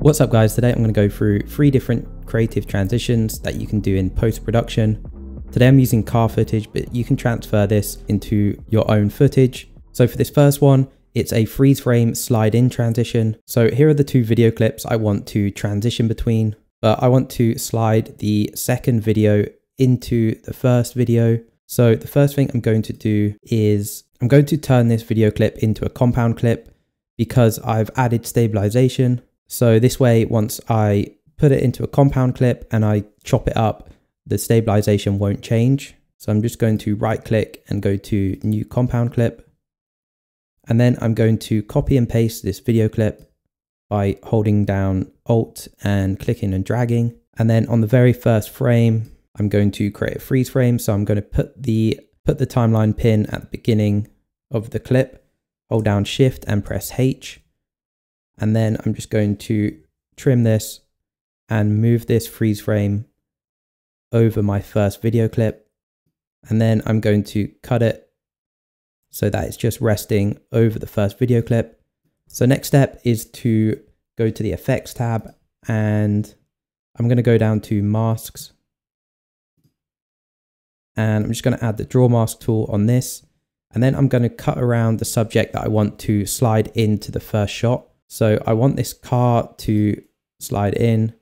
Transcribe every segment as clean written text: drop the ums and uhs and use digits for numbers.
What's up guys, today I'm going to go through 3 different creative transitions that you can do in post-production. Today I'm using car footage, but you can transfer this into your own footage. So for this first one, it's a freeze frame slide in transition. So here are the 2 video clips I want to transition between, but I want to slide the second video into the first video. So the first thing I'm going to do is I'm going to turn this video clip into a compound clip because I've added stabilization. So this way, once I put it into a compound clip and I chop it up, the stabilization won't change. So I'm just going to right click and go to new compound clip. And then I'm going to copy and paste this video clip by holding down Alt and clicking and dragging. And then on the very first frame, I'm going to create a freeze frame. So I'm going to put the timeline pin at the beginning of the clip, hold down Shift and press H. And then I'm just going to trim this and move this freeze frame over my first video clip. And then I'm going to cut it so that it's just resting over the first video clip. So next step is to go to the Effects tab, and I'm going to go down to Masks. And I'm just going to add the Draw Mask tool on this. And then I'm going to cut around the subject that I want to slide into the first shot. So I want this car to slide in.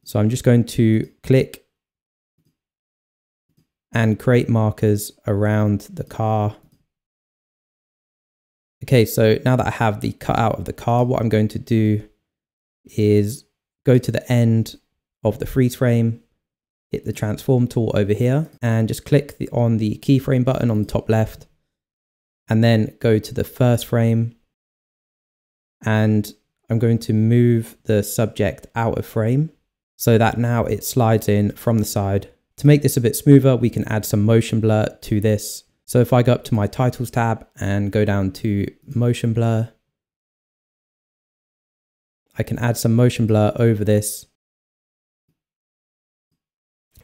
So I'm just going to click and create markers around the car. Okay, so now that I have the cutout of the car, what I'm going to do is go to the end of the freeze frame, hit the transform tool over here, and just click on the keyframe button on the top left, and then go to the first frame. And I'm going to move the subject out of frame so that now it slides in from the side. To make this a bit smoother, we can add some motion blur to this. So if I go up to my titles tab and go down to motion blur, I can add some motion blur over this.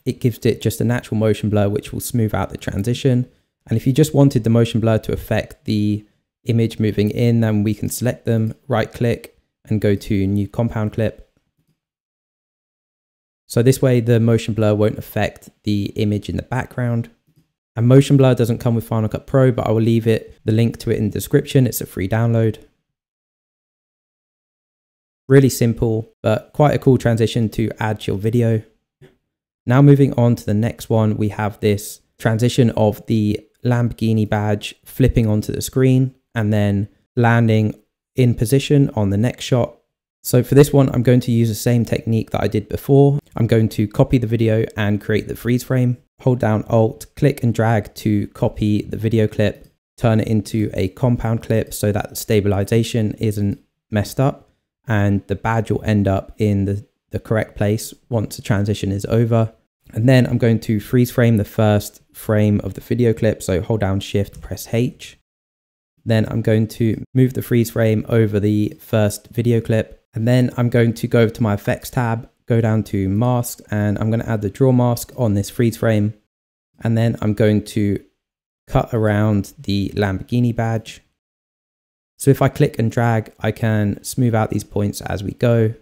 It gives it just a natural motion blur, which will smooth out the transition. And if you just wanted the motion blur to affect the image moving in, then we can select them, right click and go to new compound clip. So this way the motion blur won't affect the image in the background. And motion blur doesn't come with Final Cut Pro, but I will leave the link to it in the description. It's a free download. Really simple, but quite a cool transition to add to your video. Now moving on to the next one, we have this transition of the Lamborghini badge flipping onto the screen and then landing in position on the next shot. So for this one, I'm going to use the same technique that I did before. I'm going to copy the video and create the freeze frame. Hold down Alt, click and drag to copy the video clip, turn it into a compound clip so that the stabilization isn't messed up and the badge will end up in the correct place once the transition is over. And then I'm going to freeze frame the first frame of the video clip. So hold down Shift, press H. Then I'm going to move the freeze frame over the first video clip. And then I'm going to go over to my Effects tab, go down to Mask, and I'm going to add the Draw Mask on this freeze frame. And then I'm going to cut around the Lamborghini badge. So if I click and drag, I can smooth out these points as we go.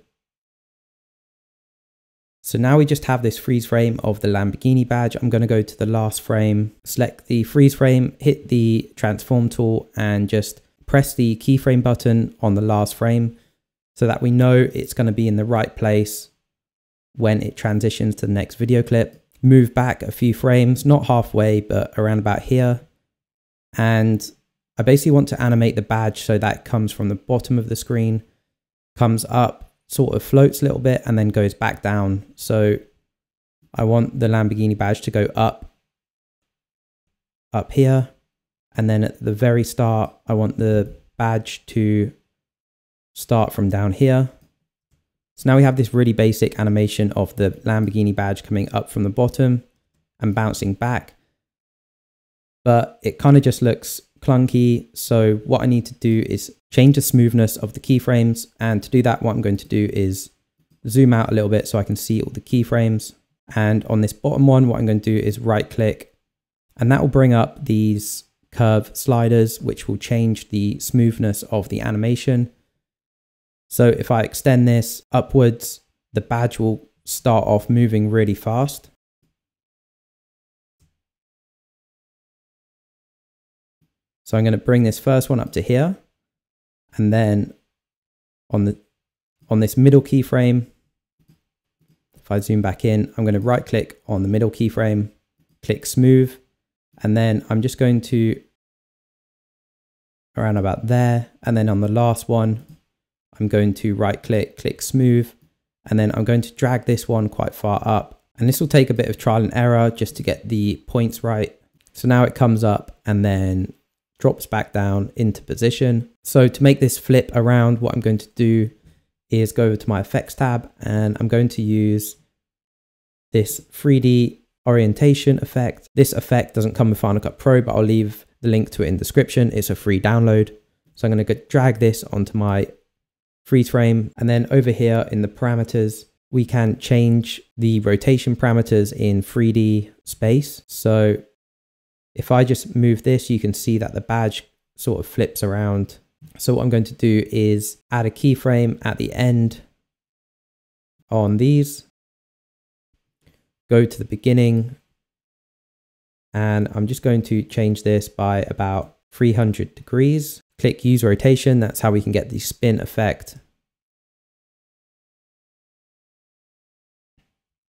So now we just have this freeze frame of the Lamborghini badge. I'm going to go to the last frame, select the freeze frame, hit the transform tool and just press the keyframe button on the last frame so that we know it's going to be in the right place when it transitions to the next video clip. Move back a few frames, not halfway, but around about here. And I basically want to animate the badge so that it comes from the bottom of the screen, comes up, sort of floats a little bit and then goes back down. So I want the Lamborghini badge to go up here. And then at the very start, I want the badge to start from down here. So now we have this really basic animation of the Lamborghini badge coming up from the bottom and bouncing back. But it kind of just looks clunky. So what I need to do is change the smoothness of the keyframes. And to do that, what I'm going to do is zoom out a little bit so I can see all the keyframes. And on this bottom one, what I'm going to do is right click, and that will bring up these curve sliders, which will change the smoothness of the animation. So if I extend this upwards, the badge will start off moving really fast. So I'm going to bring this first one up to here, and then on this middle keyframe, if I zoom back in, I'm going to right click on the middle keyframe, click smooth, and then I'm just going to around about there, and then on the last one, I'm going to right click, click smooth, and then I'm going to drag this one quite far up, and this will take a bit of trial and error just to get the points right. So now it comes up and then drops back down into position. So to make this flip around, what I'm going to do is go over to my effects tab, and I'm going to use this 3D orientation effect. This effect doesn't come with Final Cut Pro, but I'll leave the link to it in the description. It's a free download. So I'm going to drag this onto my freeze frame, and then over here in the parameters, we can change the rotation parameters in 3D space. So if I just move this, you can see that the badge sort of flips around. So what I'm going to do is add a keyframe at the end on these, go to the beginning, and I'm just going to change this by about 300 degrees. Click use rotation, that's how we can get the spin effect.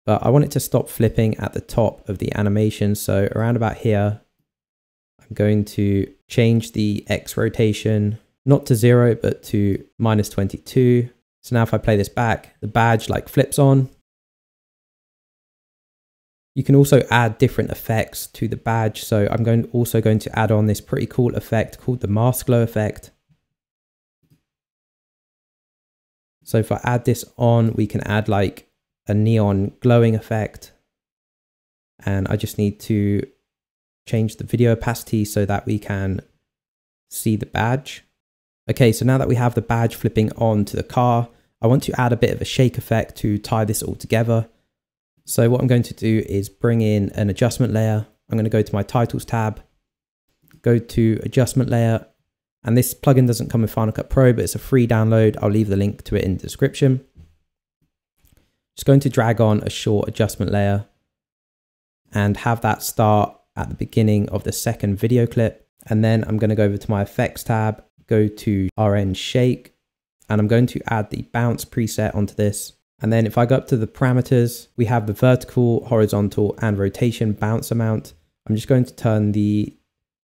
But I want it to stop flipping at the top of the animation, so around about here, I'm going to change the X rotation, not to 0, but to -22. So now if I play this back, the badge like flips on. You can also add different effects to the badge. So I'm also going to add on this pretty cool effect called the mask glow effect. So if I add this on, we can add like a neon glowing effect. And I just need to change the video opacity so that we can see the badge. Okay, so now that we have the badge flipping on to the car, I want to add a bit of a shake effect to tie this all together. So what I'm going to do is bring in an adjustment layer. I'm going to go to my titles tab, go to adjustment layer, and this plugin doesn't come with Final Cut Pro, but it's a free download. I'll leave the link to it in the description. Just going to drag on a short adjustment layer and have that start at the beginning of the second video clip. And then I'm going to go over to my effects tab, go to RN shake, and I'm going to add the bounce preset onto this. And then if I go up to the parameters, we have the vertical, horizontal, and rotation bounce amount. I'm just going to turn the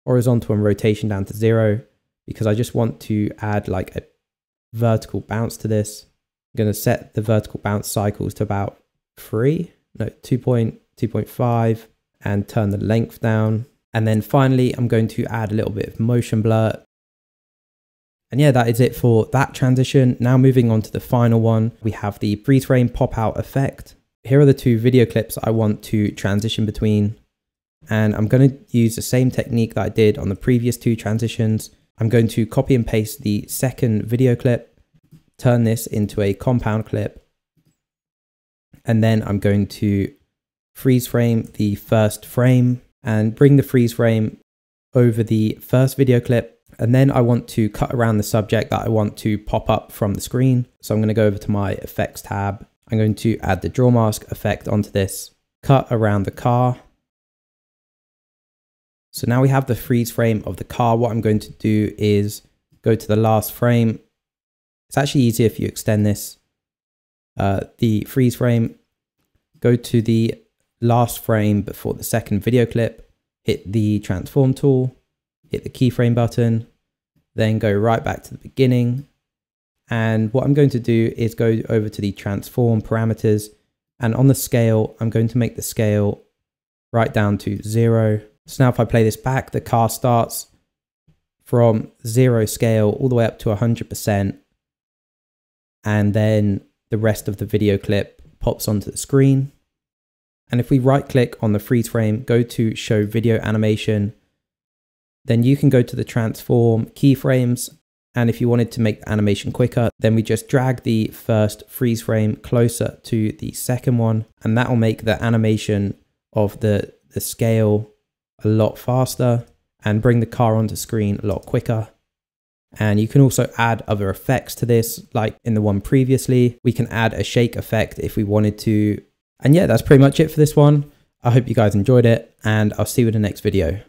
horizontal and rotation down to 0 because I just want to add like a vertical bounce to this. I'm going to set the vertical bounce cycles to about 2.5 and turn the length down. And then finally, I'm going to add a little bit of motion blur. And yeah, that is it for that transition. Now moving on to the final one, we have the freeze frame pop out effect. Here are the two video clips I want to transition between. And I'm going to use the same technique that I did on the previous two transitions. I'm going to copy and paste the second video clip, turn this into a compound clip. And then I'm going to freeze frame the first frame and bring the freeze frame over the first video clip. And then I want to cut around the subject that I want to pop up from the screen. So I'm going to go over to my effects tab. I'm going to add the draw mask effect onto this, cut around the car. So now we have the freeze frame of the car. What I'm going to do is go to the last frame. It's actually easier if you extend this, the freeze frame, go to the last frame before the second video clip, hit the transform tool, hit the keyframe button, then go right back to the beginning. And what I'm going to do is go over to the transform parameters, and on the scale, I'm going to make the scale right down to 0. So now if I play this back, the car starts from 0 scale all the way up to 100%. And then the rest of the video clip pops onto the screen. And if we right click on the freeze frame, go to show video animation, then you can go to the transform keyframes. And if you wanted to make the animation quicker, then we just drag the first freeze frame closer to the second one. And that will make the animation of the scale a lot faster and bring the car onto screen a lot quicker. And you can also add other effects to this, like in the one previously. We can add a shake effect if we wanted to. And yeah, that's pretty much it for this one. I hope you guys enjoyed it, and I'll see you in the next video.